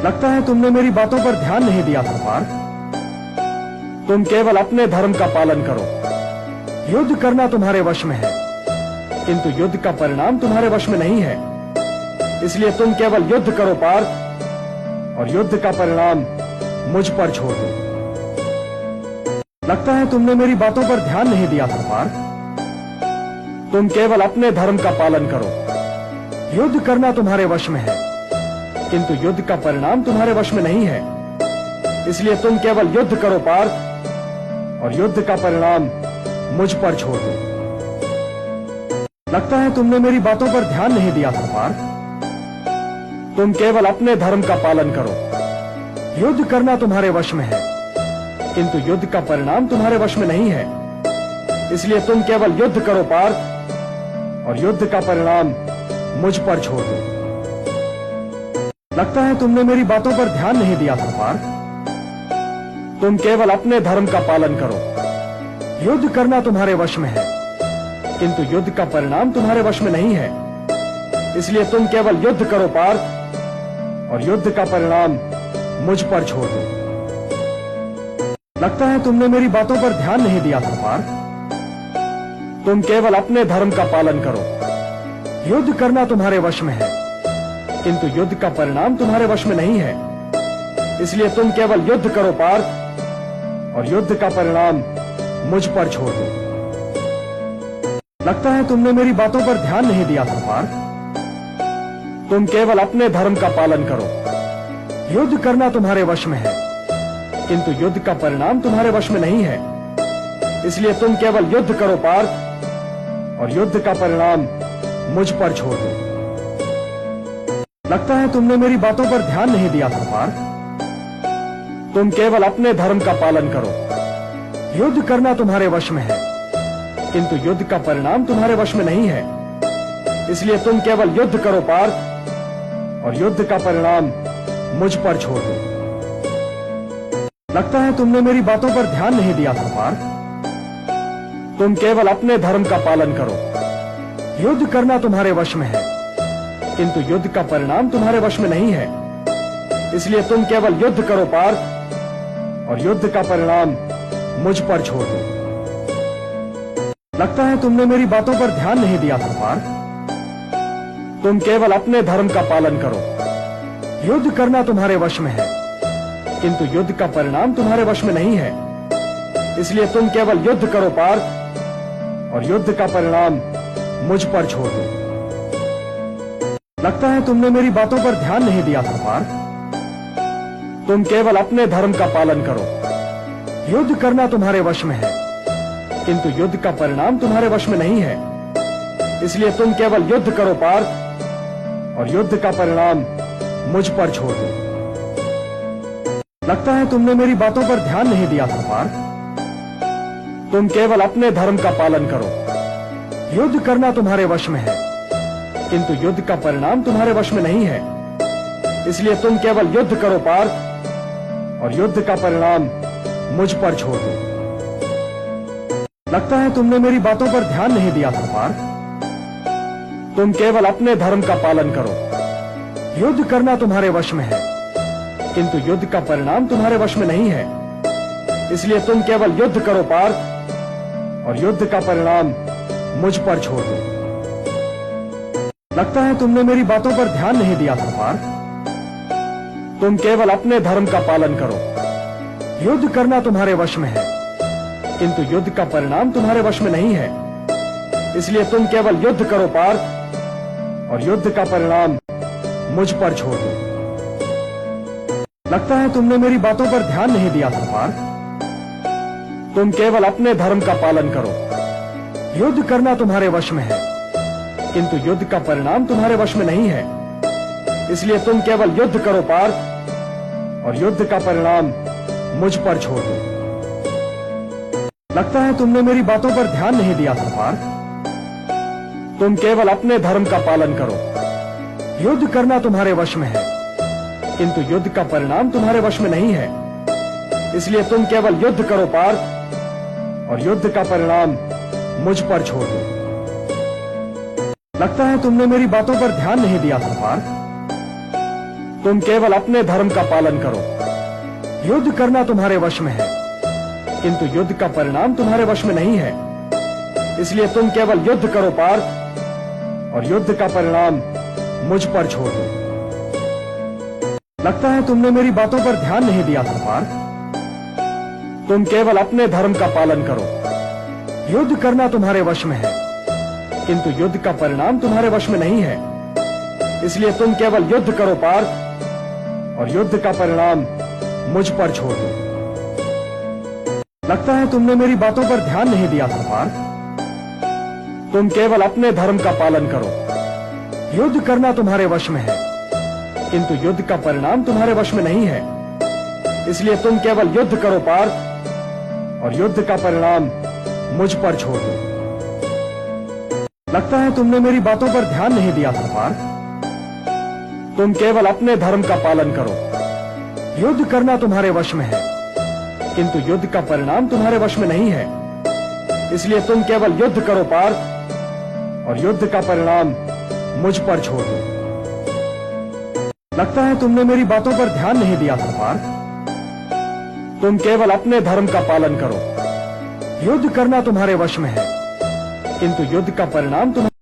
लगता है तुमने मेरी बातों पर ध्यान नहीं दिया पार्थ। तुम केवल अपने धर्म का पालन करो। युद्ध करना तुम्हारे वश में है, किंतु युद्ध का परिणाम तुम्हारे वश में नहीं है। इसलिए तुम केवल युद्ध करो पार्थ, और युद्ध का परिणाम मुझ पर छोड़ दो। लगता है तुमने मेरी बातों पर ध्यान नहीं दिया पार्थ। तुम केवल अपने धर्म का पालन करो। युद्ध करना तुम्हारे वश में है, किंतु युद्ध का परिणाम तुम्हारे वश में नहीं है। इसलिए तुम केवल युद्ध करो पार्थ, और युद्ध का परिणाम मुझ पर छोड़ दो। लगता है तुमने मेरी बातों पर ध्यान नहीं दिया पार्थ। तुम केवल अपने धर्म का पालन करो। युद्ध करना तुम्हारे वश में है, किंतु युद्ध का परिणाम तुम्हारे वश में नहीं है। इसलिए तुम केवल युद्ध करो पार्थ, और युद्ध का परिणाम मुझ पर छोड़ दो। लगता है तुमने मेरी बातों पर ध्यान नहीं दिया पार्थ। तुम केवल अपने धर्म का पालन करो। युद्ध करना तुम्हारे वश में है, किंतु युद्ध का परिणाम तुम्हारे वश में नहीं है। इसलिए तुम केवल युद्ध करो पार्थ, और युद्ध का परिणाम मुझ पर छोड़ दो। लगता है तुमने मेरी बातों पर ध्यान नहीं दिया पार्थ। तुम केवल अपने धर्म का पालन करो। युद्ध करना तुम्हारे वश में है, किंतु युद्ध का परिणाम तुम्हारे वश में नहीं है। इसलिए तुम केवल युद्ध करो पार्थ, और युद्ध का परिणाम मुझ पर छोड़ दो। लगता है तुमने मेरी बातों पर ध्यान नहीं दिया पार्थ। तुम केवल अपने धर्म का पालन करो। युद्ध करना तुम्हारे वश में है, किंतु युद्ध का परिणाम तुम्हारे वश में नहीं है। इसलिए तुम केवल युद्ध करो पार्थ, और युद्ध का परिणाम मुझ पर छोड़ दो। लगता है तुमने मेरी बातों पर ध्यान नहीं दिया पार्थ। तुम केवल अपने धर्म का पालन करो। युद्ध करना तुम्हारे वश में है, किंतु युद्ध का परिणाम तुम्हारे वश में नहीं है। इसलिए तुम केवल युद्ध करो पार्थ, और युद्ध का परिणाम मुझ पर छोड़ दो। लगता है तुमने मेरी बातों पर ध्यान नहीं दिया पार्थ। तुम केवल अपने धर्म का पालन करो। युद्ध करना तुम्हारे वश में है, किंतु युद्ध का परिणाम तुम्हारे वश में नहीं है। इसलिए तुम केवल युद्ध करो पार्थ, और युद्ध का परिणाम मुझ पर छोड़ दो। लगता है तुमने मेरी बातों पर ध्यान नहीं दिया पार्थ। तुम केवल अपने धर्म का पालन करो। युद्ध करना तुम्हारे वश में है, किंतु युद्ध का परिणाम तुम्हारे वश में नहीं है। इसलिए तुम केवल युद्ध करो पार्थ, और युद्ध का परिणाम मुझ पर छोड़ दो। लगता है तुमने मेरी बातों पर ध्यान नहीं दिया पार्थ। तुम केवल अपने धर्म का पालन करो। युद्ध करना तुम्हारे वश में है, किंतु युद्ध का परिणाम तुम्हारे वश में नहीं है। इसलिए तुम केवल युद्ध करो पार्थ, और युद्ध का परिणाम मुझ पर छोड़ दो। लगता है तुमने मेरी बातों पर ध्यान नहीं दिया पार्थ। तुम केवल अपने धर्म का पालन करो। युद्ध करना तुम्हारे वश में है, किंतु युद्ध का परिणाम तुम्हारे वश में नहीं है। इसलिए तुम केवल युद्ध करो पार्थ, और युद्ध का परिणाम मुझ पर छोड़ दो। लगता है तुमने मेरी बातों पर ध्यान नहीं दिया पार्थ। तुम केवल अपने धर्म का पालन करो। युद्ध करना तुम्हारे वश में है, किंतु युद्ध का परिणाम तुम्हारे वश में नहीं है। इसलिए तुम केवल युद्ध करो पार्थ, और युद्ध का परिणाम मुझ पर छोड़ दो। लगता है तुमने मेरी बातों पर ध्यान नहीं दिया पार्थ। तुम केवल अपने धर्म का पालन करो। युद्ध करना तुम्हारे वश में है, किंतु युद्ध का परिणाम तुम्हारे वश में नहीं है। इसलिए तुम केवल युद्ध करो पार्थ, और युद्ध का परिणाम मुझ पर छोड़ दो। लगता है तुमने मेरी बातों पर ध्यान नहीं दिया पार्थ। तुम केवल अपने धर्म का पालन करो। युद्ध करना तुम्हारे वश में है, किंतु युद्ध का परिणाम तुम्हारे वश में नहीं है। इसलिए तुम केवल युद्ध करो पार्थ, और युद्ध का परिणाम मुझ पर छोड़ दो। लगता है तुमने मेरी बातों पर ध्यान नहीं दिया पार्थ। तुम केवल अपने धर्म का पालन करो। युद्ध करना तुम्हारे वश में है, किंतु युद्ध का परिणाम तुम्हारे वश में नहीं है। इसलिए तुम केवल युद्ध करो पार्थ, और युद्ध का परिणाम मुझ पर छोड़ दो। लगता है तुमने मेरी बातों पर ध्यान नहीं दिया पार्थ। तुम केवल अपने धर्म का पालन करो। युद्ध करना तुम्हारे वश में है, किंतु युद्ध का परिणाम तुम्हारे वश में नहीं है। इसलिए तुम केवल युद्ध करो पार्थ, और युद्ध का परिणाम मुझ पर छोड़ दो। लगता है तुमने मेरी बातों पर ध्यान नहीं दिया था पार्थ। तुम केवल अपने धर्म का पालन करो। युद्ध करना तुम्हारे वश में है, किंतु युद्ध का परिणाम तुम्हारे वश में नहीं है। इसलिए तुम केवल युद्ध करो पार्थ, और युद्ध का परिणाम मुझ पर छोड़ दो। लगता है तुमने मेरी बातों पर ध्यान नहीं दिया था पार्थ। तुम केवल अपने धर्म का पालन करो। युद्ध करना तुम्हारे वश में है, किंतु युद्ध का परिणाम तुम्हारे वश में नहीं है। इसलिए तुम केवल युद्ध करो पार्थ, और युद्ध का परिणाम मुझ पर छोड़ दो। लगता है तुमने मेरी बातों पर ध्यान नहीं दिया था पार्थ। तुम केवल अपने धर्म का पालन करो। युद्ध करना तुम्हारे वश में है, किंतु युद्ध का परिणाम तुम्हारे वश में नहीं है। इसलिए तुम केवल युद्ध करो पार्थ, और युद्ध का परिणाम मुझ पर छोड़ दो। लगता है तुमने मेरी बातों पर ध्यान नहीं दिया था पार्थ। तुम केवल अपने धर्म का पालन करो। युद्ध करना तुम्हारे वश में है, किंतु युद्ध का परिणाम तुम्हारे